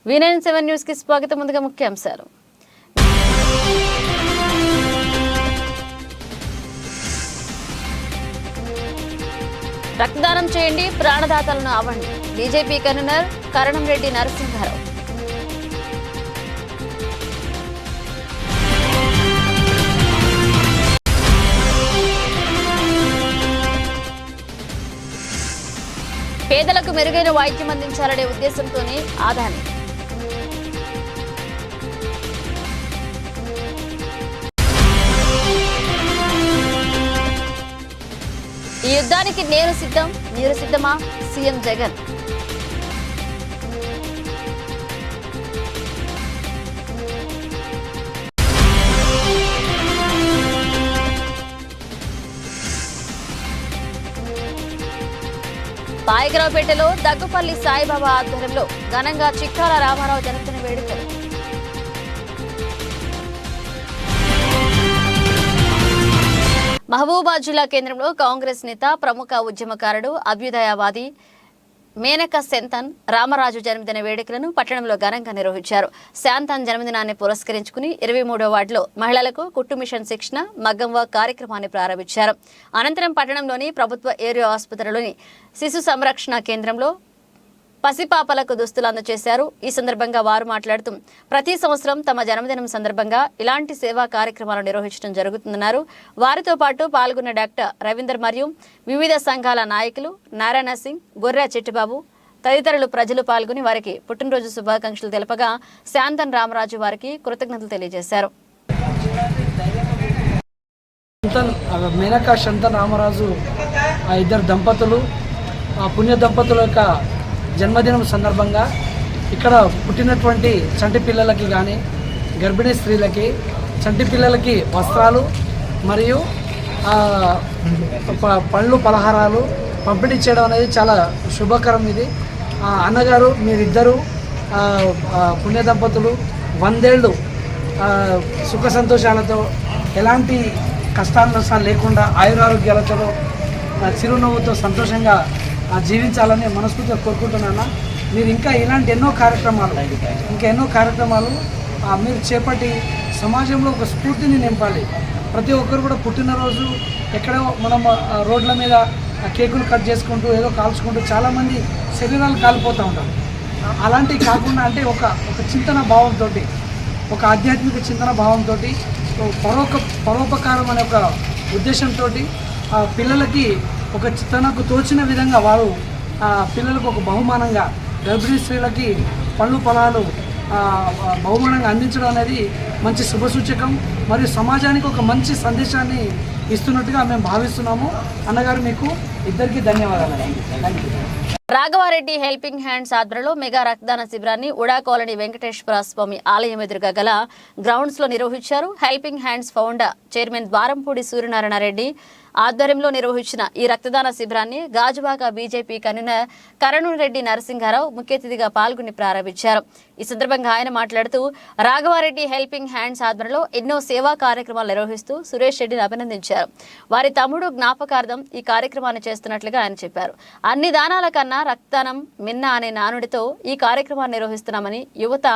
V9 news కి స్వాగతం. ముందుగా ముఖ్యాంశాలు. రక్తదానం చేయండి, ప్రాణదాతలను అవ్వండి. BJP convener Karanam Reddy Narasimha Rao. పేదలకు మెరుగైన వైద్యం అందించాలనే ఉద్దేశంతోనే ఆదాని. ఈ యుద్ధానికి నేను సిద్ధం, మీరు సిద్ధమా? సీఎం జగన్. పాయకరావుపేటలో దగ్గుపల్లి సాయిబాబా ఆధ్వర్యంలో ఘనంగా చిక్కాల రామారావు జన్మదిన వేడుకలు. మహబూబాబాద్ జిల్లా కేంద్రంలో కాంగ్రెస్ నేత, ప్రముఖ ఉద్యమకారుడు, అభ్యుదయవాది మేనక సెంతన్ రామరాజు జన్మదిన వేడుకలను పట్టణంలో ఘనంగా నిర్వహించారు. శాంతన్ జన్మదినాన్ని పురస్కరించుకుని 23వ వార్డులో మహిళలకు కుట్టు మిషన్ శిక్షణ, మగ్గం వర్క్ కార్యక్రమాన్ని ప్రారంభించారు. అనంతరం పట్టణంలోని ప్రభుత్వ ఏరియా ఆసుపత్రిలోని శిశు సంరక్షణ కేంద్రంలో పసిపాపలకు దుస్తులు అందజేశారు. ఈ సందర్భంగా వారు మాట్లాడుతూ ప్రతి సంవత్సరం తమ జన్మదినం సందర్భంగా ఇలాంటి సేవా కార్యక్రమాలు నిర్వహించడం జరుగుతుందన్నారు. వారితో పాటు పాల్గొన్న డాక్టర్ రవీందర్ మరియు వివిధ సంఘాల నాయకులు నారాయణ సింగ్, గొర్రె చిట్టిబాబు తదితరులు ప్రజలు పాల్గొని వారికి పుట్టినరోజు శుభాకాంక్షలు తెలపగా శాంతన్ రామరాజు వారికి కృతజ్ఞతలు తెలియజేశారు. మేనకా శాంతన్ రామరాజు ఇద్దరు దంపతులు, పుణ్య దంపతుల యొక్క జన్మదినం సందర్భంగా ఇక్కడ పుట్టినటువంటి చంటి పిల్లలకి కానీ గర్భిణీ స్త్రీలకి, చంటి పిల్లలకి వస్త్రాలు మరియు పళ్ళు పలహారాలు పంపిణీ చేయడం అనేది చాలా శుభకరం. ఇది అన్నగారు మీరిద్దరూ పుణ్య దంపతులు 100 ఏళ్ళు సుఖ సంతోషాలతో, ఎలాంటి కష్టాలు నష్టాలు లేకుండా ఆయురారోగ్యాలతో చిరునవ్వుతో సంతోషంగా జీవించాలని మనస్ఫూర్తిగా కోరుకుంటున్నాను. మీరు ఇంకా ఇలాంటి ఎన్నో కార్యక్రమాలు మీరు చేపట్టి సమాజంలో ఒక స్ఫూర్తిని నింపాలి. ప్రతి ఒక్కరు కూడా పుట్టినరోజు ఎక్కడో మనం రోడ్ల మీద కేకులు కట్ చేసుకుంటూ ఏదో కాల్చుకుంటూ చాలామంది శరీరాలు కాలిపోతూ ఉంటారు. అలాంటివి కాకుండా అంటే ఒక చింతన భావంతో, ఒక ఆధ్యాత్మిక చింతన భావంతో, పరోపకారం అనే ఒక ఉద్దేశంతో పిల్లలకి ఒక తనకు తోచిన విధంగా వారు పిల్లలకు ఒక బహుమానంగా, గర్భిణీ స్త్రీలకి పళ్ళు పొలాలు బహుమానంగా అందించడం అనేది మంచి శుభసూచకం మరియు సమాజానికి ఒక మంచి సందేశాన్ని ఇస్తున్నట్టుగా మేము భావిస్తున్నాము. అన్నగారు మీకు ఇద్దరికీ ధన్యవాదాలు. Thank you. Raghava Reddy helping hands ఆధ్వర్యంలో మెగా రక్తదాన శిబిరాన్ని ఉడా కాలనీ వెంకటేశ్వర స్వామి ఆలయం ఎదురుగా గల గ్రౌండ్స్ లో నిర్వహించారు. Helping hands founder chairman Dwarampudi Suryanarayana Reddy ఆధ్వర్యంలో నిర్వహించిన ఈ రక్తదాన శిబిరాన్ని గాజువాక బీజేపీ కన్వీనర్ కరణంరెడ్డి నరసింహారావు ముఖ్య అతిథిగా పాల్గొని ప్రారంభించారు. ఈ సందర్భంగా ఆయన మాట్లాడుతూ రాఘవారెడ్డి హెల్పింగ్ హ్యాండ్స్ ఆధ్వర్యంలో ఎన్నో సేవా కార్యక్రమాలు నిర్వహిస్తూ సురేష్ రెడ్డిని అభినందించారు. వారి తమ్ముడు జ్ఞాపకార్థం ఈ కార్యక్రమాన్ని చేస్తున్నట్లుగా ఆయన చెప్పారు. అన్ని దానాల కన్నా రక్తదానం మిన్న అనే నానుడితో ఈ కార్యక్రమాన్ని నిర్వహిస్తున్నామని, యువత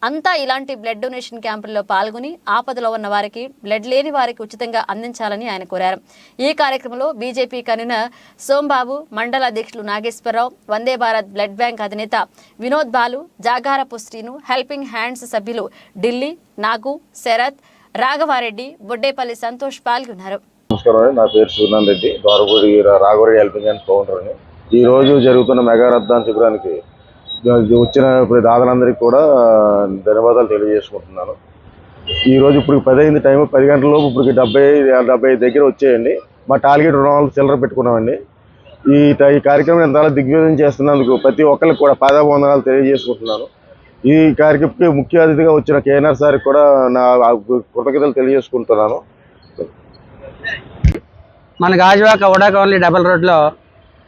అంతా ఇలాంటి బ్లడ్ డొనేషన్ క్యాంపుల్లో పాల్గొని ఆపదలో ఉన్న వారికి, బ్లడ్ లేని వారికి ఉచితంగా అందించాలని ఆయన కోరారు. ఈ కార్యక్రమంలో బీజేపీ కన్వీనర్ సోంబాబు, మండల అధ్యక్షులు నాగేశ్వరరావు, వందే భారత్ బ్లడ్ బ్యాంక్ అధినేత వినోద్ బాలు, జాగారపు శ్రీను, హెల్పింగ్ హ్యాండ్స్ సభ్యులు ఢిల్లీ, నాగు, శరత్, రాఘవారెడ్డి, బొడ్డేపల్లి సంతోష్ పాల్గొన్నారు. నమస్కారం, నా పేరు సూర్యనారాయణ రెడ్డి, ద్వారపూడి రాఘవారెడ్డి హెల్పింగ్ హ్యాండ్స్ ఫౌండర్ని. ఈ రోజు జరుగుతున్న మెగా రక్తదాన శిబిరానికి వచ్చిన దాతలందరికీ కూడా ధన్యవాదాలు తెలియజేసుకుంటున్నాను. ఈరోజు ఇప్పుడు 10 అయింది, టైం 10 గంటలలోపు ఇప్పటికి 70 దగ్గర వచ్చేయండి. మా టార్గెట్ 200 చిల్లర పెట్టుకున్నామండి. ఈ కార్యక్రమం ఎంతలా దిగ్విజయం చేస్తున్నందుకు ప్రతి ఒక్కరికి కూడా పాదాభివందనాలు తెలియజేసుకుంటున్నాను. ఈ కార్యక్రమంకి ముఖ్య అతిథిగా వచ్చిన కేఎన్ఆర్ సార్కి కూడా నా కృతజ్ఞతలు తెలియజేసుకుంటున్నాను. మన గాజువాక ఉడా కాలనీ డబల్ రోడ్లో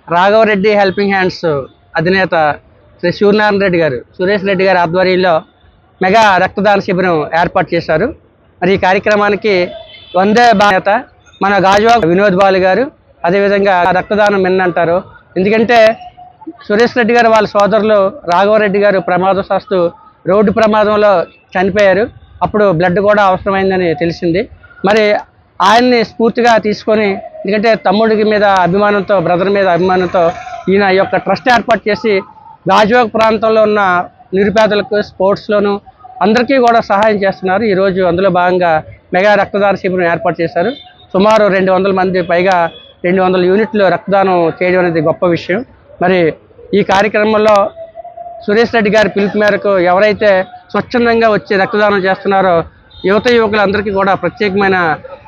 రాఘవరెడ్డి హెల్పింగ్ హ్యాండ్స్ అధినేత శ్రీ సూర్యనారాయణ రెడ్డి గారు, సురేష్ రెడ్డి గారి ఆధ్వర్యంలో మెగా రక్తదాన శిబిరం ఏర్పాటు చేశారు. మరి ఈ కార్యక్రమానికి వందే భారత మన గాజువాక వినోద్ బాలు గారు, అదేవిధంగా రక్తదానం అంటారు. ఎందుకంటే సురేష్ రెడ్డి గారు వాళ్ళ సోదరులు రాఘవరెడ్డి గారు ప్రమాదవశాత్తు రోడ్డు ప్రమాదంలో చనిపోయారు. అప్పుడు బ్లడ్ కూడా అవసరమైందని తెలిసింది. మరి ఆయన్ని స్ఫూర్తిగా తీసుకొని, ఎందుకంటే తమ్ముడికి మీద అభిమానంతో, బ్రదర్ మీద అభిమానంతో ఈయన ఈ యొక్క ట్రస్ట్ ఏర్పాటు చేసి గాజువాక ప్రాంతంలో ఉన్న నిరుపేదలకు స్పోర్ట్స్లోను అందరికీ కూడా సహాయం చేస్తున్నారు. ఈరోజు అందులో భాగంగా మెగా రక్తదాన శిబిరం ఏర్పాటు చేశారు. సుమారు 200 మంది పైగా 200 యూనిట్లు రక్తదానం చేయడం అనేది గొప్ప విషయం. మరి ఈ కార్యక్రమంలో సురేష్ రెడ్డి గారి పిలుపు మేరకు ఎవరైతే స్వచ్ఛందంగా వచ్చి రక్తదానం చేస్తున్నారో యువకులందరికీ కూడా ప్రత్యేకమైన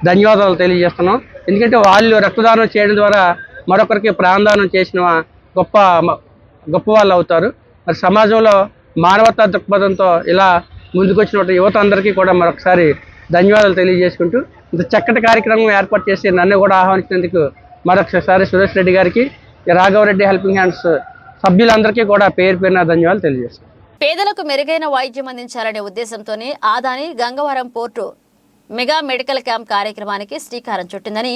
ధన్యవాదాలు తెలియజేస్తున్నాం. ఎందుకంటే వాళ్ళు రక్తదానం చేయడం ద్వారా మరొకరికి ప్రాణదానం చేసిన గొప్ప వాళ్ళు అవుతారు. మరి సమాజంలో మానవతా దృక్పథంతో ఇలా ముందుకొచ్చినటువంటి యువత అందరికీ కూడా మరొకసారి ధన్యవాదాలు తెలియజేసుకుంటూ, ఇంత చక్కటి కార్యక్రమం ఏర్పాటు చేసి నన్ను కూడా ఆహ్వానించినందుకు మరొకసారి సురేష్ రెడ్డి గారికి, రాఘవరెడ్డి హెల్పింగ్ హ్యాండ్స్ సభ్యులందరికీ కూడా పేరు పేరున ధన్యవాదాలు తెలియజేస్తాను. పేదలకు మెరుగైన వైద్యం అందించాలనే ఉద్దేశంతోనే Adani Gangavaram port mega medical camp కార్యక్రమానికి శ్రీకారం చుట్టిందని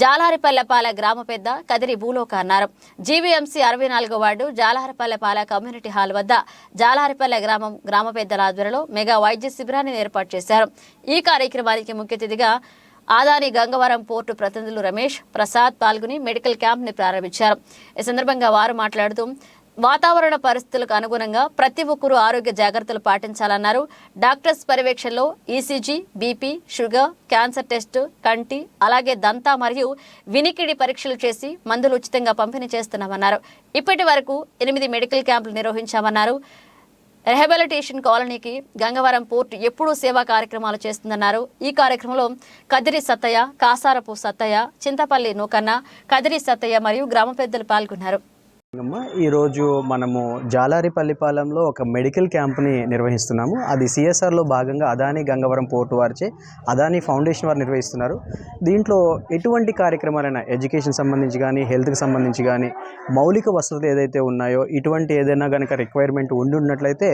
జాలహరిపల్లెపాలె గ్రామ పెద్ద కదిరి భూలోక అన్నారు. జీవీఎంసీ 64వ వార్డు జాలహరిపల్లెపాలె కమ్యూనిటీ హాల్ వద్ద జాలహరిపల్లె గ్రామ పెద్దల ఆధ్వర్యంలో మెగా వైద్య శిబిరాన్ని ఏర్పాటు చేశారు. ఈ కార్యక్రమానికి ముఖ్య అతిథిగా ఆదాని గంగవరం పోర్టు ప్రతినిధులు రమేష్, ప్రసాద్ పాల్గొని మెడికల్ క్యాంప్ ని ప్రారంభించారు. ఈ సందర్భంగా వారు మాట్లాడుతూ వాతావరణ పరిస్థితులకు అనుగుణంగా ప్రతి ఒక్కరూ ఆరోగ్య జాగ్రత్తలు పాటించాలన్నారు. డాక్టర్స్ పర్యవేక్షణలో ECG, BP, sugar, cancer test, కంటి, అలాగే దంతా మరియు వినికిడి పరీక్షలు చేసి మందులు ఉచితంగా పంపిణీ చేస్తున్నామన్నారు. ఇప్పటి వరకు 8 మెడికల్ క్యాంపులు నిర్వహించామన్నారు. రిహాబిలిటేషన్ కాలనీకి గంగవరం పోర్టు ఎప్పుడూ సేవా కార్యక్రమాలు చేస్తుందన్నారు. ఈ కార్యక్రమంలో కదిరి సత్తయ్య, కాసారపు సత్తయ్య, చింతపల్లి నూకన్న, కదిరి సత్తయ్య మరియు గ్రామ పెద్దలు పాల్గొన్నారు. ఈరోజు మనము జాలారిపల్లిపాలెంలో ఒక మెడికల్ క్యాంప్ని నిర్వహిస్తున్నాము. అది సిఎస్ఆర్లో భాగంగా అదాని గంగవరం పోర్టు వారిచే అదాని ఫౌండేషన్ వారు నిర్వహిస్తున్నారు. దీంట్లో ఎటువంటి కార్యక్రమాలైనా ఎడ్యుకేషన్ సంబంధించి కానీ, హెల్త్కి సంబంధించి కానీ, మౌలిక వసతులు ఏదైతే ఉన్నాయో ఇటువంటి ఏదైనా కనుక రిక్వైర్మెంట్ ఉన్నట్లయితే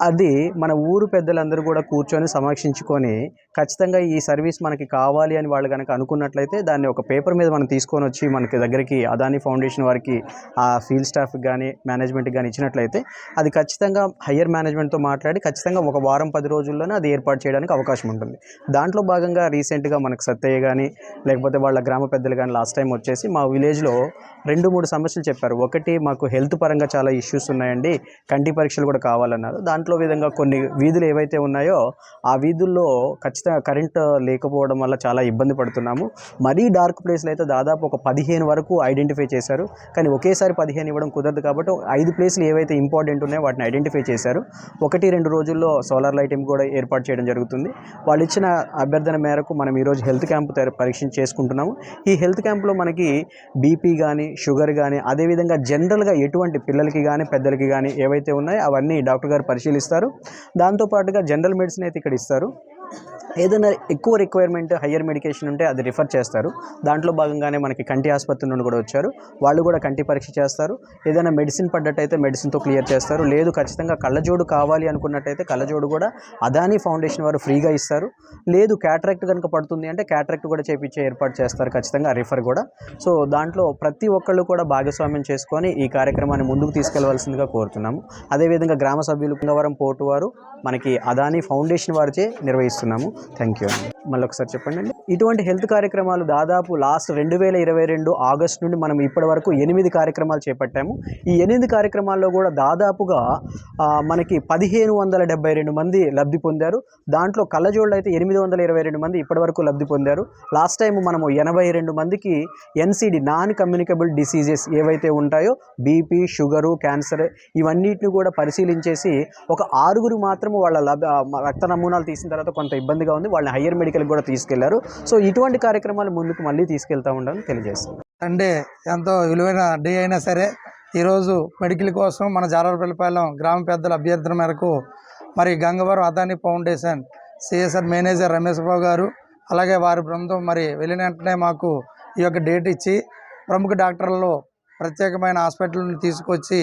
అది మన ఊరు పెద్దలందరూ కూడా కూర్చొని సమీక్షించుకొని ఖచ్చితంగా ఈ సర్వీస్ మనకి కావాలి అని వాళ్ళు కనుక అనుకున్నట్లయితే దాన్ని ఒక పేపర్ మీద మనం తీసుకొని వచ్చి మనకి దగ్గరికి అదాని ఫౌండేషన్ వారికి ఆ ఫీల్డ్ స్టాఫ్కి కానీ మేనేజ్మెంట్కి కానీ ఇచ్చినట్లయితే అది ఖచ్చితంగా హయ్యర్ మేనేజ్మెంట్తో మాట్లాడి ఖచ్చితంగా ఒక వారం 10 రోజుల్లోనే అది ఏర్పాటు చేయడానికి అవకాశం ఉంటుంది. దాంట్లో భాగంగా రీసెంట్గా మనకు సత్తయ్య కానీ లేకపోతే వాళ్ళ గ్రామ పెద్దలు కానీ లాస్ట్ టైం వచ్చేసి మా విలేజ్లో 2-3 సమస్యలు చెప్పారు. ఒకటి, మాకు హెల్త్ పరంగా చాలా ఇష్యూస్ ఉన్నాయండి, కంటి పరీక్షలు కూడా కావాలన్నారు. దాంట్లో విధంగా కొన్ని వీధులు ఏవైతే ఉన్నాయో ఆ వీధుల్లో ఖచ్చితంగా కరెంట్ లేకపోవడం వల్ల చాలా ఇబ్బంది పడుతున్నాము. మరీ డార్క్ ప్లేస్లో అయితే దాదాపు ఒక 15 వరకు ఐడెంటిఫై చేశారు. కానీ ఒకేసారి 15 ఇవ్వడం కుదరదు కాబట్టి 5 ప్లేస్లు ఏవైతే ఇంపార్టెంట్ ఉన్నాయో వాటిని ఐడెంటిఫై చేశారు. 1-2 రోజుల్లో సోలార్ లైటింగ్ కూడా ఏర్పాటు చేయడం జరుగుతుంది. వాళ్ళు ఇచ్చిన అభ్యర్థన మేరకు మనం ఈరోజు హెల్త్ క్యాంప్ పరీక్ష చేసుకుంటున్నాము. ఈ హెల్త్ క్యాంప్లో మనకి బీపీ కానీ, షుగర్ కానీ, అదేవిధంగా జనరల్గా ఎటువంటి పిల్లలకి కానీ పెద్దలకి కానీ ఏవైతే ఉన్నాయో అవన్నీ డాక్టర్ గారు పరిశీలిస్తారు. దాంతోపాటుగా జనరల్ మెడిసిన్ అయితే ఇక్కడ ఇస్తారు. ఏదైనా ఎక్కువ రిక్వైర్మెంట్ హయ్యర్ మెడికేషన్ ఉంటే అది రిఫర్ చేస్తారు. దాంట్లో భాగంగానే మనకి కంటి ఆసుపత్రి నుండి కూడా వచ్చారు. వాళ్ళు కూడా కంటి పరీక్ష చేస్తారు. ఏదైనా మెడిసిన్ పడ్డట్టయితే మెడిసిన్తో క్లియర్ చేస్తారు. లేదు ఖచ్చితంగా కళ్ళజోడు కావాలి అనుకున్నట్టయితే కళ్ళజోడు కూడా అదాని ఫౌండేషన్ వారు ఫ్రీగా ఇస్తారు. లేదు క్యాటరాక్ట్ కనుక పడుతుంది అంటే క్యాటరాక్ట్ కూడా చేపించే ఏర్పాటు చేస్తారు ఖచ్చితంగా రిఫర్ కూడా. సో దాంట్లో ప్రతి ఒక్కళ్ళు కూడా భాగస్వామ్యం చేసుకొని ఈ కార్యక్రమాన్ని ముందుకు తీసుకెళ్లవలసిందిగా కోరుతున్నాము. అదేవిధంగా గ్రామ సభ్యులు గంగవరం పోర్టు వారు మనకి అదాని ఫౌండేషన్ వారిచే నిర్వహిస్తున్నాము. థ్యాంక్ యూ అండి. మళ్ళీ ఒకసారి చెప్పండి అండి. ఇటువంటి హెల్త్ కార్యక్రమాలు దాదాపు లాస్ట్ 2022 ఆగస్టు నుండి మనం ఇప్పటి వరకు 8 కార్యక్రమాలు చేపట్టాము. ఈ 8 కార్యక్రమాల్లో కూడా దాదాపుగా మనకి 1572 మంది లబ్ధి పొందారు. దాంట్లో కళ్ళజోళ్ళు అయితే 822 మంది ఇప్పటి వరకు లబ్ధి పొందారు. లాస్ట్ టైం మనము 82 మందికి ఎన్సిడి నాన్ కమ్యూనికబుల్ డిసీజెస్ ఏవైతే ఉంటాయో బీపీ, షుగరు, క్యాన్సర్ ఇవన్నిటిని కూడా పరిశీలించేసి ఒక 6 మాత్రము వాళ్ళ రక్త నమూనాలు తీసిన తర్వాత కొంత ఇబ్బందిగా ఉంది, వాళ్ళని హయ్యర్ మెడికల్కి కూడా తీసుకెళ్లారు. సో ఇటువంటి కార్యక్రమాలు ముందుకు మళ్ళీ తీసుకెళ్తా ఉండాలని తెలియజేస్తాం. అంటే ఎంతో విలువైన డే అయినా సరే ఈరోజు మెడికల్ కోసం మన జాలర్పల్లిపాలెం గ్రామ పెద్దల అభ్యర్థన మేరకు మరి Gangavaram Adani foundation CSR manager Ramesh Babu గారు అలాగే వారి బృందం మరి వెళ్ళిన వెంటనే మాకు ఈ యొక్క డేట్ ఇచ్చి ప్రముఖ డాక్టర్లలో ప్రత్యేకమైన హాస్పిటల్ని తీసుకొచ్చి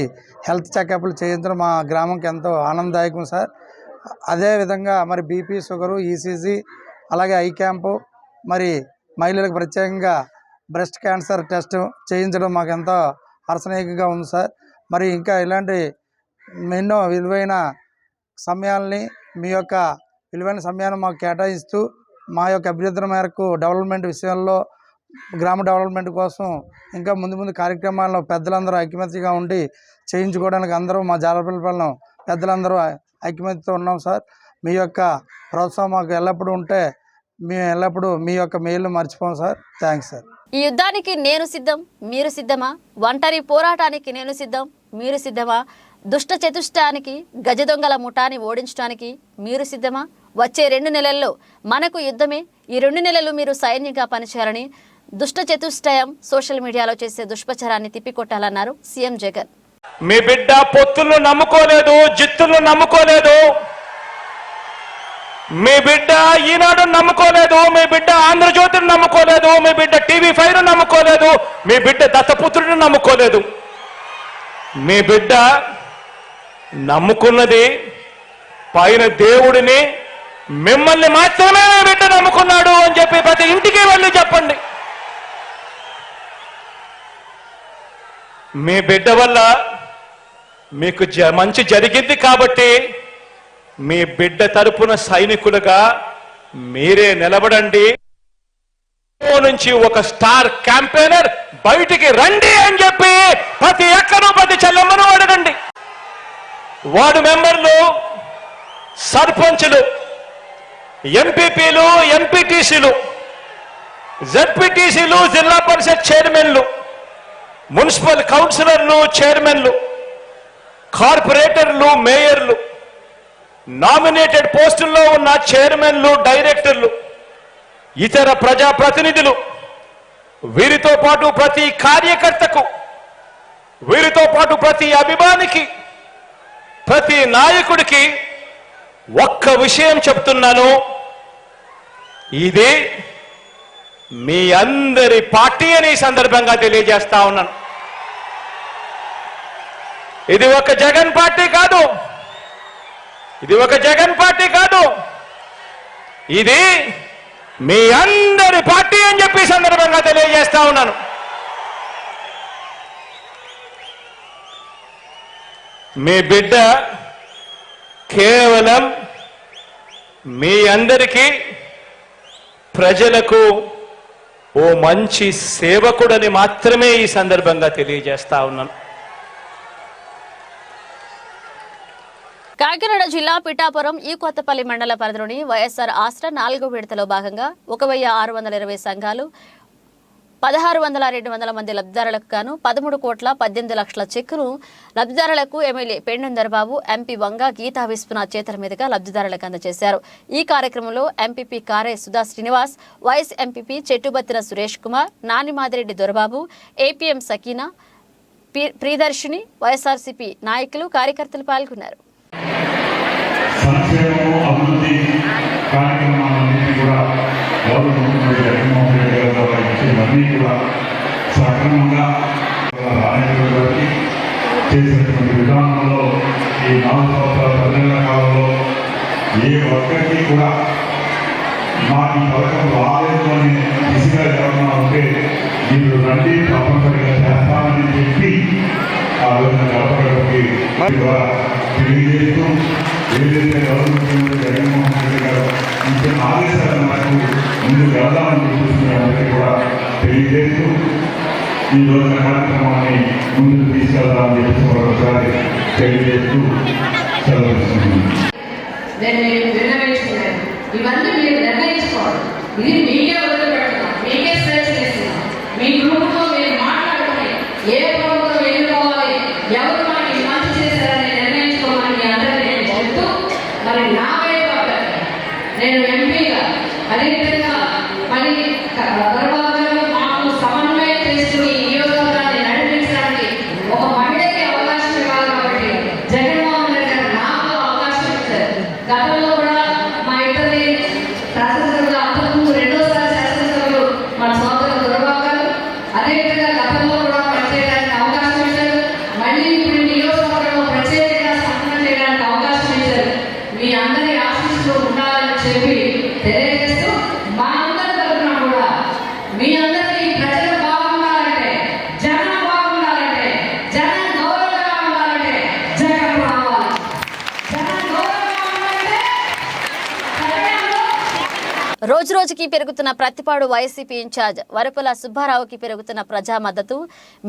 హెల్త్ చెకప్లు చేయించడం మా గ్రామంకి ఎంతో ఆనందదాయకం సార్. అదేవిధంగా మరి బీపీ, షుగరు, ఈసీజీ అలాగే ఐ క్యాంపు మరి మహిళలకు ప్రత్యేకంగా బ్రెస్ట్ క్యాన్సర్ టెస్ట్ చేయించడం మాకు ఎంతో హర్షణీయంగా ఉంది సార్. మరి ఇంకా ఇలాంటి ఎన్నో విలువైన సమయాల్ని మీ యొక్క విలువైన సమయాన్ని మాకు కేటాయిస్తూ మా యొక్క అభ్యర్థన మేరకు డెవలప్మెంట్ విషయాల్లో గ్రామ డెవలప్మెంట్ కోసం ఇంకా ముందు ముందు కార్యక్రమాల్లో పెద్దలందరూ ఐక్యమత్యగా ఉండి చేయించుకోవడానికి అందరూ మా జాలపల్లిపాలెం పెద్దలందరూ ఐక్యమత్యతో ఉన్నాం సార్. మీ యొక్క ప్రోత్సాహం మాకు ఎల్లప్పుడూ ఉంటే మేము ఎల్లప్పుడూ మీ యొక్క మేలు మర్చిపోం సార్. Thanks sir. ఈ యుద్ధానికి నేను సిద్ధం, మీరు సిద్ధమా? ఒంటరి పోరాటానికి నేను సిద్ధం, మీరు సిద్ధమా? దుష్ట చతుష్టానికి గజ దొంగల ముఠాని ఓడించడానికి మీరు సిద్ధమా? వచ్చే 2 నెలల్లో మనకు యుద్ధమే. ఈ 2 నెలలు మీరు సైన్యంగా పనిచేయాలని, దుష్ట చతుష్టయం సోషల్ మీడియాలో చేసే దుష్ప్రచారాన్ని తిప్పికొట్టాలన్నారు సీఎం జగన్. మీ బిడ్డ పొత్తులను నమ్ముకోలేదు, జిత్తులను నమ్ముకోలేదు, మీ బిడ్డ ఈనాడు నమ్ముకోలేదు, మీ బిడ్డ ఆంధ్రజ్యోతిని నమ్ముకోలేదు, మీ బిడ్డ TV5 నమ్ముకోలేదు, మీ బిడ్డ దత్తపుత్రుడిని నమ్ముకోలేదు. మీ బిడ్డ నమ్ముకున్నది పైన దేవుడిని, మిమ్మల్ని మాత్రమే మీ బిడ్డ నమ్ముకున్నాడు అని చెప్పి ప్రతి ఇంటికి వెళ్ళి చెప్పండి. మీ బిడ్డ వల్ల మీకు మంచి జరిగింది కాబట్టి మీ బిడ్డ తరపున సైనికులుగా మీరే నిలబడండి. నుంచి ఒక స్టార్ క్యాంపెయినర్ బయటికి రండి అని చెప్పి ప్రతి ఎక్కడో ప్రతి చెల్లెమ్మను అడగండి. వార్డు మెంబర్లు, సర్పంచులు, ఎంపీపీలు, ఎంపీటీసీలు, జెడ్పీటీసీలు, జిల్లా పరిషత్ చైర్మన్లు, మున్సిపల్ కౌన్సిలర్లు, చైర్మన్లు, కార్పొరేటర్లు, మేయర్లు, నామినేటెడ్ పోస్టుల్లో ఉన్న చైర్మన్లు, డైరెక్టర్లు, ఇతర ప్రజాప్రతినిధులు, వీరితో పాటు ప్రతి కార్యకర్తకు, వీరితో పాటు ప్రతి అభిమానికి, ప్రతి నాయకుడికి ఒక్క విషయం చెప్తున్నాను. ఇది మీ అందరి పార్టీ అని ఈ సందర్భంగా తెలియజేస్తా ఉన్నాను. ఇది ఒక జగన్ పార్టీ కాదు, ఇది ఒక జగన్ పార్టీ కాదు, ఇది మీ అందరి పార్టీ అని చెప్పి సందర్భంగా తెలియజేస్తా ఉన్నాను. మీ బిడ్డ కేవలం మీ అందరికీ, ప్రజలకు ఓ మంచి సేవకుడని మాత్రమే ఈ సందర్భంగా తెలియజేస్తా ఉన్నాను. కాకినాడ జిల్లా పిఠాపురం ఈ కొత్తపల్లి మండల పరిధిలోని వైఎస్ఆర్ ఆసరా 4వ విడతలో భాగంగా 1620 సంఘాలు 1600-200 మంది లబ్ధిదారులకు గాను 13,18,00,000 చెక్కును లబ్ధిదారులకు ఎమ్మెల్యే పెండెందర్ బాబు, ఎంపీ వంగ గీతా విశ్వనాథ్ చేతుల మీదుగా లబ్ధిదారులకు అందజేశారు. ఈ కార్యక్రమంలో MPP Kare Sudha Srinivas, vice MPP Chettubathina Suresh Kumar, Nanimadireddy Dorababu, APM Sakina, Priyadarshini, YSRCP నాయకులు, కార్యకర్తలు పాల్గొన్నారు. సంక్షేమం, అభివృద్ధి కార్యక్రమాలన్నింటినీ కూడా గౌరవ ముఖ్యమంత్రి జగన్మోహన్ రెడ్డి గారి ద్వారా ఇచ్చేవన్నీ కూడా సక్రమంగా గారికి చేసినటువంటి విధానంలో ఈ 4 సంవత్సరాల 10 నెలల కాలంలో ఏ ఒక్కరికి కూడా మాకు ఈ పథకం రాలేదు అని దిశగా ఎవరన్నా ఉంటే మీరు రండి, తప్పనిసరిగా చేస్తామని చెప్పి ఆ రోజున గడపగడపకి ద్వారా తెలియజేస్తూ ఏదైతే గౌరవ ముఖ్యమంత్రి జగన్మోహన్ రెడ్డి గారు ఇచ్చిన ఆదేశాల మేరకు ముందుకు వెళ్దామని చెప్పేసి అందరికీ కూడా తెలియజేస్తూ ఈ రోజున కార్యక్రమాన్ని ముందుకు తీసుకెళ్దామని చెప్పేసి మరొకసారి తెలియజేస్తూ సెలవుస్తున్నాను. ఇవన్నీ మీరు నిర్ణయించుకోవాలి. ఇది మీకే వదిలిపెడుతున్నాం, మీకే స్వేచ్ఛ చేస్తున్నాం. మీ గ్రూప్లో మీరు మాట్లాడుకుని ఏ ప్రభుత్వం ఎన్నుకోవాలి, ఎవరు మనకి మంచి చేశారని నిర్ణయించుకోమని మీ అందరినీ నేను చెప్తూ, మరి నా వైపు నేను ఎంపీగా అదేవిధంగా మరి మాకు సమన్వయం చేసుకుని ఈ నియోజకవర్గాన్ని నడిపించడానికి ఒక మహిళకి అవకాశం ఇవ్వాలి కాబట్టి జగన్మోహన్ రెడ్డి గారు నాకు అవకాశం ఇచ్చారు. గతంలో కూడా మా ఇద్దరి శాసనసభ్యులు, అంతకుముందు 2వసారి శాసనసభ్యులు మన సోదరులు దొరబాబు గారు, అదేవిధంగా గతంలో కూడా పనిచేయడానికి అవకాశం ఇచ్చారు. మళ్ళీ ఇప్పుడు నియోజకవర్గంలో ప్రత్యేకంగా సంఘటన చేయడానికి అవకాశం ఇచ్చారు. మీ అందరి ఆశీస్సులు ఉండాలని చెప్పి తెలియజేస్తూ, మా అందరి తరఫున కూడా మీ అందరికీ ప్రజలు బాగుండాలంటే, జనం బాగుండాలంటే, జనం గౌరవంగా ఉండాలంటే జగన్ రావాలి. జనం గౌరవంగా రోజురోజుకి పెరుగుతున్న ప్రతిపాడు వైసీపీ ఇన్ఛార్జ్ వరపుల సుబ్బారావుకి పెరుగుతున్న ప్రజా మద్దతు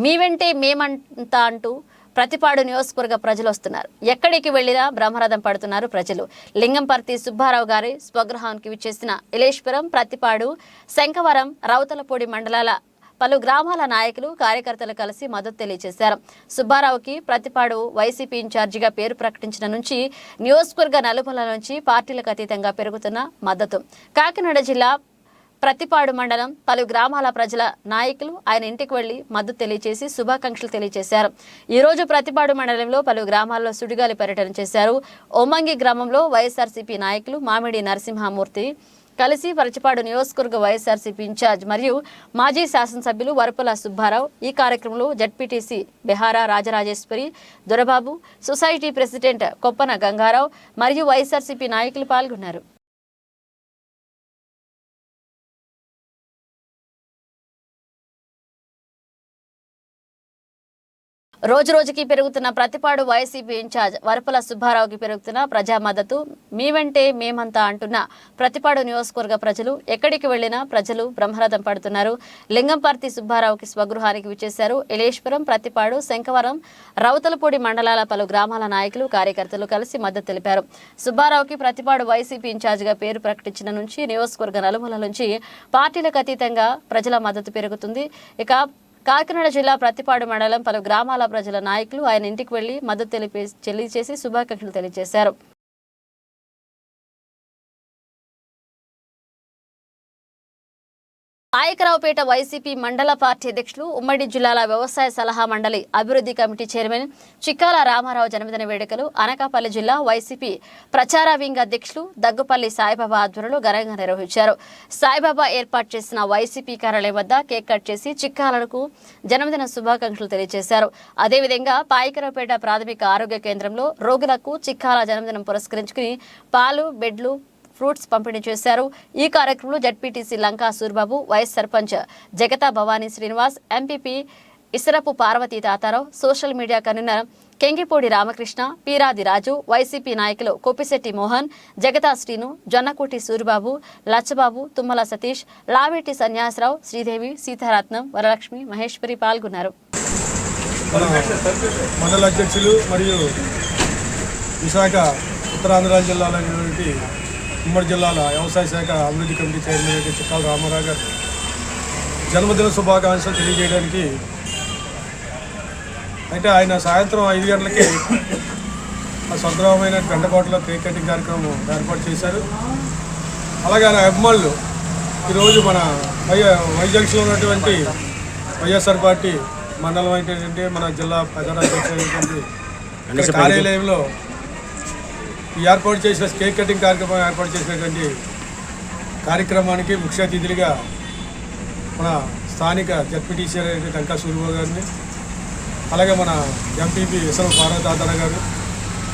మీ వెంటే మేమంతా అంటూ ప్రతిపాడు నియోజకవర్గ ప్రజలు వస్తున్నారు. ఎక్కడికి వెళ్లినా బ్రహ్మరథం పడుతున్నారు ప్రజలు. లింగంపర్తి సుబ్బారావు గారి స్వగృహానికి విచ్చేసిన ఇలేశ్వరం, ప్రతిపాడు, శంఖవరం, రౌతలపూడి మండలాల పలు గ్రామాల నాయకులు, కార్యకర్తలు కలిసి మద్దతు తెలియజేశారు. సుబ్బారావుకి ప్రతిపాడు వైసీపీ ఇన్ఛార్జిగా పేరు ప్రకటించిన నుంచి నియోజకవర్గ నలుమూలల నుంచి పార్టీలకు అతీతంగా పెరుగుతున్న మద్దతు. కాకినాడ జిల్లా ప్రతిపాడు మండలం పలు గ్రామాల ప్రజల నాయకులు ఆయన ఇంటికి వెళ్లి మద్దతు తెలియజేసి శుభాకాంక్షలు తెలియజేశారు. ఈ రోజు ప్రతిపాడు మండలంలో పలు గ్రామాల్లో సుడిగాలి పర్యటన చేశారు. ఓమంగి గ్రామంలో వైఎస్ఆర్సీపీ నాయకులు మామిడి నరసింహమూర్తి కలిసి ప్రతిపాడు నియోజకవర్గ వైఎస్ఆర్సీపీ ఇన్ఛార్జ్ మరియు మాజీ శాసనసభ్యులు వరపుల సుబ్బారావు, ఈ కార్యక్రమంలో ZPTC Behara Rajarajeswari, Dorababu, society president Koppana Gangarao మరియు వైఎస్ఆర్సీపీ నాయకులు పాల్గొన్నారు. రోజురోజుకి పెరుగుతున్న ప్రతిపాడు వైసీపీ ఇన్ఛార్జ్ వరపుల సుబ్బారావుకి పెరుగుతున్న ప్రజా మద్దతు మీ వెంటే మేమంతా అంటున్న ప్రతిపాడు నియోజకవర్గ ప్రజలు ఎక్కడికి వెళ్లినా ప్రజలు బ్రహ్మరథం పడుతున్నారు. లింగంపర్తి సుబ్బారావుకి స్వగృహానికి విచ్చేశారు. ఇలేశ్వరం, ప్రతిపాడు, శంఖవరం, రౌతలపూడి మండలాల పలు గ్రామాల నాయకులు, కార్యకర్తలు కలిసి మద్దతు తెలిపారు. సుబ్బారావుకి ప్రతిపాడు వైసీపీ ఇన్ఛార్జిగా పేరు ప్రకటించిన నుంచి నియోజకవర్గ నలుమూల నుంచి పార్టీలకు అతీతంగా ప్రజల మద్దతు పెరుగుతుంది. ఇక కాకినాడ జిల్లా ప్రతిపాడు మండలం పలు గ్రామాల ప్రజల నాయకులు ఆయన ఇంటికి వెళ్లి మద్దతు తెలియజేసి శుభాకాంక్షలు తెలియజేశారు. నాయకరావుపేట వైసీపీ మండల పార్టీ అధ్యక్షులు, ఉమ్మడి జిల్లాల వ్యవసాయ సలహా మండలి అభివృద్ధి కమిటీ చైర్మన్ చిక్కాల రామారావు జన్మదిన వేడుకలు అనకాపల్లి జిల్లా వైసీపీ ప్రచార వింగ్ అధ్యక్షులు దగ్గుపల్లి సాయిబాబా ఆధ్వర్యంలో ఘనంగా నిర్వహించారు. సాయిబాబా ఏర్పాటు చేసిన వైసీపీ కార్యాలయం వద్ద కేక్ కట్ చేసి చిక్కాలకు జన్మదిన శుభాకాంక్షలు తెలియజేశారు. అదేవిధంగా పాయకరావుపేట ప్రాథమిక ఆరోగ్య కేంద్రంలో రోగులకు చిక్కాల జన్మదినం పురస్కరించుకుని పాలు, బెడ్లు, ఫ్రూట్స్ పంపిణీ చేశారు. ఈ కార్యక్రమంలో ZPTC Lanka Surbabu, vice sarpanch Jagata Bhavani Srinivas, MPP Isarapu Parvathi Tatarao, social media convener Kengipudi Ramakrishna, Peeradi Raju, YCP నాయకులు కొప్పిశెట్టి మోహన్, జగతా శ్రీను, జొన్నకోటి సూరిబాబు, లచ్చబాబు, తుమ్మల సతీష్, లావేటి సన్యాసరావు, శ్రీదేవి, సీతారత్నం, వరలక్ష్మి, మహేశ్వరి పాల్గొన్నారు. మండల అధ్యక్షులు మరియు విశాఖ ఉత్తరాంధ్ర జిల్లాలో ఉమ్మడి జిల్లాల వ్యవసాయ శాఖ అభివృద్ధి కమిటీ చైర్మన్ చిక్కాల రామారావు గారు జన్మదిన శుభాకాంక్షలు తెలియజేయడానికి అయితే ఆయన సాయంత్రం 5 గంటలకి స్వగ్రామమైన గంటకోటలో కేక్ కటింగ్ కార్యక్రమం ఏర్పాటు చేశారు. అలాగే ఆయన అభిమానులు ఈరోజు మన వైజాగ్లో ఉన్నటువంటి వైఎస్ఆర్ పార్టీ మండలం ఏంటంటే మన జిల్లా ప్రధాన అధ్యక్షుడు కార్యాలయంలో ఏర్పాటు చేసిన కేక్ కటింగ్ కార్యక్రమం ఏర్పాటు చేసినటువంటి కార్యక్రమానికి ముఖ్య అతిథులుగా మన స్థానిక జడ్పీటీసీ లంకా సూర్యబాబు గారిని, అలాగే మన ఎంపీపీ ఇసరపు పార్వతీ తాతారావు గారు,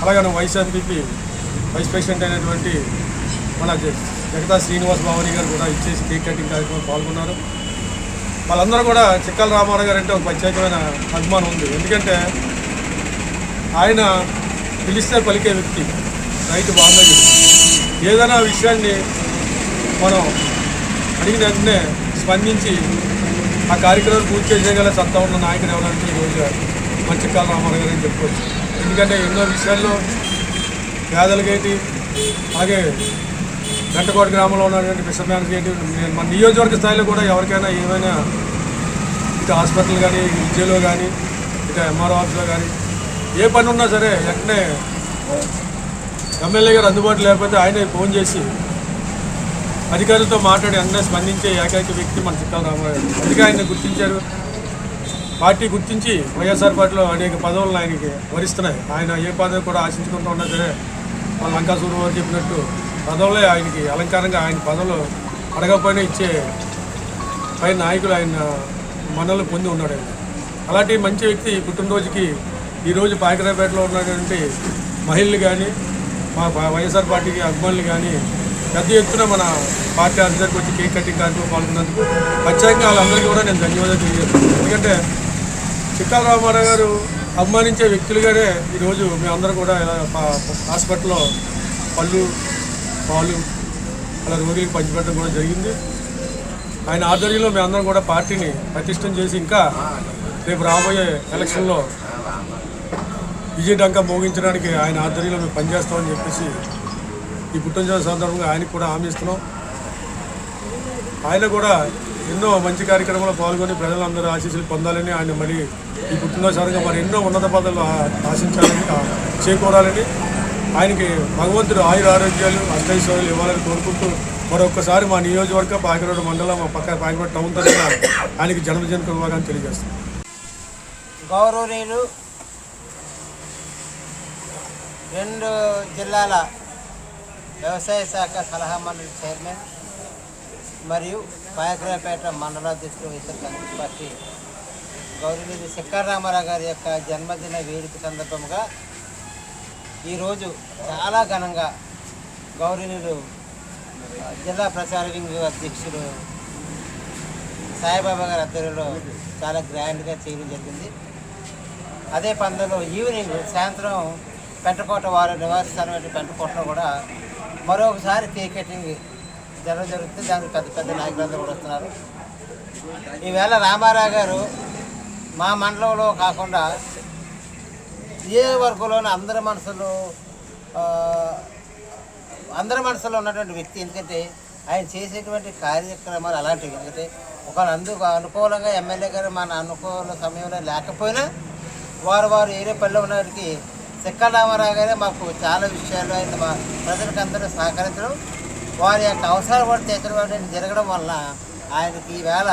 అలాగే మన వైస్ ఎంపీపీ వైస్ ప్రెసిడెంట్ అయినటువంటి మన జగతా శ్రీనివాస్ భవానీ గారు కూడా ఇచ్చేసి కేక్ కటింగ్ కార్యక్రమం పాల్గొన్నారు. వాళ్ళందరూ కూడా చిక్కాల రామారావు గారు అంటే ఒక ప్రత్యేకమైన అభిమానం ఉంది. ఎందుకంటే ఆయన పిలిస్తే పలికే వ్యక్తి, రైతు బాంధవ్యుడు. ఏదైనా విషయాన్ని మనం అడిగిన వెంటనే స్పందించి ఆ కార్యక్రమం పూర్తి చేయగల సత్తా ఉన్న నాయకుడు ఎవరంటే ఈరోజు మన చిక్కాల రామారావు గారు అని చెప్పుకోవచ్చు. ఎందుకంటే ఎన్నో విషయాల్లో పేదలకేంటి, అలాగే గంటకోట గ్రామంలో ఉన్నటువంటి ఫిషర్మ్యాన్స్ ఏంటి, మన నియోజకవర్గ స్థాయిలో కూడా ఎవరికైనా ఏమైనా ఇటు హాస్పిటల్ కానీ, విద్యలో కానీ, ఇటు ఎంఆర్ఓ ఆఫీస్లో కానీ ఏ పని ఉన్నా సరే వెంటనే ఎమ్మెల్యే గారు అందుబాటులో లేకపోతే ఆయనే ఫోన్ చేసి అధికారులతో మాట్లాడి అన్నీ స్పందించే ఏకైక వ్యక్తి మన చిక్కాల రామారావు గారు. అందుకే ఆయన గుర్తించారు. పార్టీ గుర్తించి వైఎస్ఆర్ పార్టీలో అనేక పదవులను ఆయనకి వరిస్తున్నాయి. ఆయన ఏ పదవి కూడా ఆశించుకుంటూ ఉన్నా సరే మన లంకా సూర్యబాబు చెప్పినట్టు పదవులే ఆయనకి అలంకారంగా, ఆయన పదవులు అడగకపోయినా ఇచ్చే పై నాయకులు ఆయన మనల్ని పొంది ఉన్నాడు. ఆయన అలాంటి మంచి వ్యక్తి పుట్టినరోజుకి ఈరోజు పాయకరావుపేటలో ఉన్నటువంటి మహిళలు కానీ, మా వైఎస్ఆర్ పార్టీకి అభిమానులు కానీ పెద్ద ఎత్తున మన పార్టీ ఆఫీసర్కి వచ్చి కేక్ కటింగ్ కార్యక్రమం పాల్గొన్నందుకు ప్రత్యేకంగా వాళ్ళందరికీ కూడా నేను ధన్యవాదాలు తెలియజేస్తున్నాను. ఎందుకంటే చిక్కాల రామారావు గారు అభిమానించే వ్యక్తులుగానే ఈరోజు మేమందరం కూడా హాస్పిటల్లో పళ్ళు, పాలు, అలా రోగికి పంచిపెట్టడం కూడా జరిగింది. ఆయన ఆధ్వర్యంలో మేమందరం కూడా పార్టీని పటిష్టం చేసి ఇంకా రేపు రాబోయే ఎలక్షన్లో విజయడంకా మోగించడానికి ఆయన ఆధ్వర్యంలో మేము పనిచేస్తామని చెప్పేసి ఈ పుట్టినరోజు సందర్భంగా ఆయనకు కూడా హామీ ఇస్తున్నాం. ఆయన కూడా ఎన్నో మంచి కార్యక్రమాల్లో పాల్గొని ప్రజలందరూ ఆశీస్సులు పొందాలని, ఆయన మరి ఈ పుట్టినరోజు సందర్భంగా మరి ఎన్నో ఉన్నత పదవులు ఆశించాలని, చేకూరాలని, ఆయనకి భగవంతుడు ఆయురారోగ్యాలు అష్టైశ్వర్యాలు ఇవ్వాలని కోరుకుంటూ మరొకసారి మా నియోజకవర్గ పాకిరోడ్ మండలం, మా పక్క పాకిరోడ్ టౌన్ తరఫున ఆయనకి జన్మదిన శుభాకాంక్షలు తెలియజేస్తున్నాం. గౌరవనీయులు 2 జిల్లాల వ్యవసాయ శాఖ సలహా మండలి చైర్మన్ మరియు పాయకరావుపేట మండలాధ్యక్షుడు ఇతర కాంగ్రెస్ పార్టీ గౌరవనీయులు శంకర రామారావు గారి యొక్క జన్మదిన వేడుక సందర్భంగా ఈరోజు చాలా ఘనంగా గౌరవనీయులు జిల్లా ప్రచార వింగ్ అధ్యక్షుడు సాయిబాబా గారి ఆధ్వర్యంలో చాలా గ్రాండ్గా చేయడం జరిగింది. అదే పందులో ఈవినింగ్ సాయంత్రం పెంటకోట వారి నివాసస్థానం పెంటకోటలో కూడా మరొకసారి కేక్ కటింగ్ జరుగుతుంది. దానికి పెద్ద పెద్ద నాయకులందరూ కూడా వస్తున్నారు. ఈవేళ రామారావు గారు మా మండలంలో కాకుండా ఏ వర్గంలోనూ అందరి మనసులో ఉన్నటువంటి వ్యక్తి. ఎందుకంటే ఆయన చేసేటువంటి కార్యక్రమాలు అలాంటివి. ఎందుకంటే ఒకళ్ళు అనుకూలంగా ఎమ్మెల్యే గారు మన అనుకూల సమయంలో లేకపోయినా వారు ఏరే పనిలో ఉన్నవారికి శంకర రామారావు గారే మాకు చాలా విషయాలు ఆయన మా ప్రజలకు అందరూ సహకరించడం, వారి యొక్క అవసరాలు కూడా తీర్చడం జరగడం వలన ఆయనకి ఈవేళ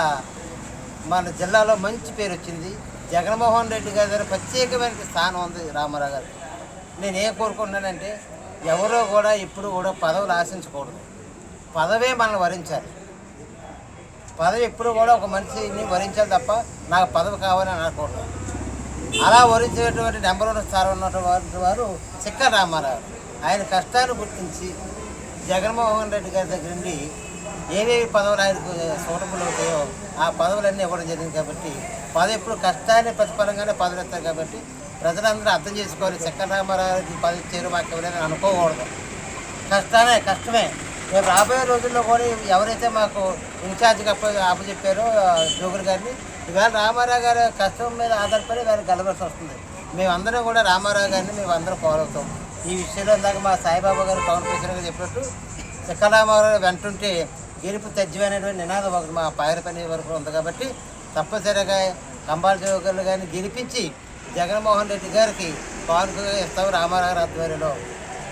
మన జిల్లాలో మంచి పేరు వచ్చింది. జగన్మోహన్ రెడ్డి గారి దగ్గర ప్రత్యేకమైన స్థానం ఉంది రామారావు గారికి. నేను ఏం కోరుకుంటున్నానంటే ఎవరో కూడా ఇప్పుడు కూడా పదవులు ఆశించకూడదు. పదవే మనల్ని వరించాలి. పదవి ఎప్పుడు కూడా ఒక మనిషిని వరించాలి తప్ప నాకు పదవి కావాలని అనకూడదు. అలా వరించేటువంటి నెంబర్ 1 స్థానం ఉన్నటువంటి వారు శంకర రామారావు. ఆయన కష్టాన్ని గుర్తించి జగన్మోహన్ రెడ్డి గారి దగ్గర నుండి ఏవేవి పదవులు ఆయనకు సూటబుల్ అవుతాయో ఆ పదవులన్నీ ఇవ్వడం జరిగింది. కాబట్టి పదవి ఎప్పుడు కష్టాన్ని ప్రతిఫలంగానే పదవులు ఇస్తారు. కాబట్టి ప్రజలందరూ అర్థం చేసుకోవాలి. శంకర రామారావుకి పదవి ఇచ్చారు మాకు ఎవరైనా అనుకోకూడదు. కష్టమే. రేపు రాబోయే రోజుల్లో కూడా ఎవరైతే మాకు ఇన్ఛార్జ్గా అప్పచెప్పారో జోగులు గారిని, ఈవేళ రామారావు గారి కష్టం మీద ఆధారపడి వారికి గెలవాల్సి వస్తుంది. మేమందరం కూడా రామారావు గారిని మేమందరం ఫాలో అవుతాం. ఈ విషయంలో ఇందాక మా సాయిబాబా గారు టౌన్ ప్రెసిడెంట్గా చెప్పినట్టు శంకర రామారావు వెంటుంటే గెలుపు తజ్జమైనటువంటి నినాదం ఒకటి మా పాయరపల్లి వరకు ఉంది. కాబట్టి తప్పనిసరిగా కంబాల జోగులు గారిని గెలిపించి జగన్మోహన్ రెడ్డి గారికి పాల్గొగా ఇస్తాం రామారావు గారి ఆధ్వర్యంలో.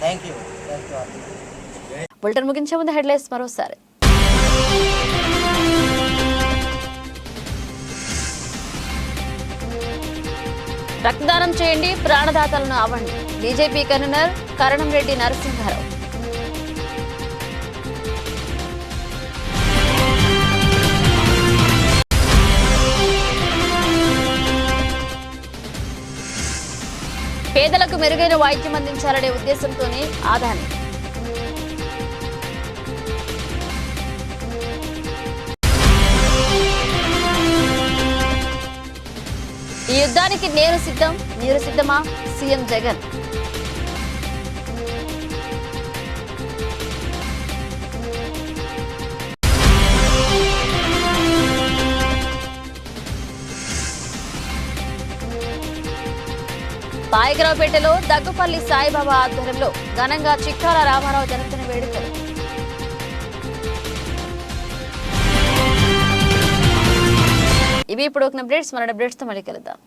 Thank you. బులెటిన్ ముగించే ముందు హెడ్లైన్స్ మరోసారి. రక్తదానం చేయండి, ప్రాణదాతలను అవ్వండి. BJP convener Karanam Reddy Narasimha Rao. పేదలకు మెరుగైన వైద్యం అందించాలనే ఉద్దేశంతోనే ఆదాని. ఈ యుద్ధానికి నేను సిద్ధం, మీరు సిద్ధమా? సీఎం జగన్. పాయకరావుపేటలో దగ్గుపల్లి సాయిబాబా ఆధ్వర్యంలో ఘనంగా చిక్కాల రామారావు జన్మదిన వేడుకలు. ఇవి ఇప్పుడు ఒక అప్డేట్స్. మరణ అప్డేట్స్తో మళ్ళీ కలుద్దాం.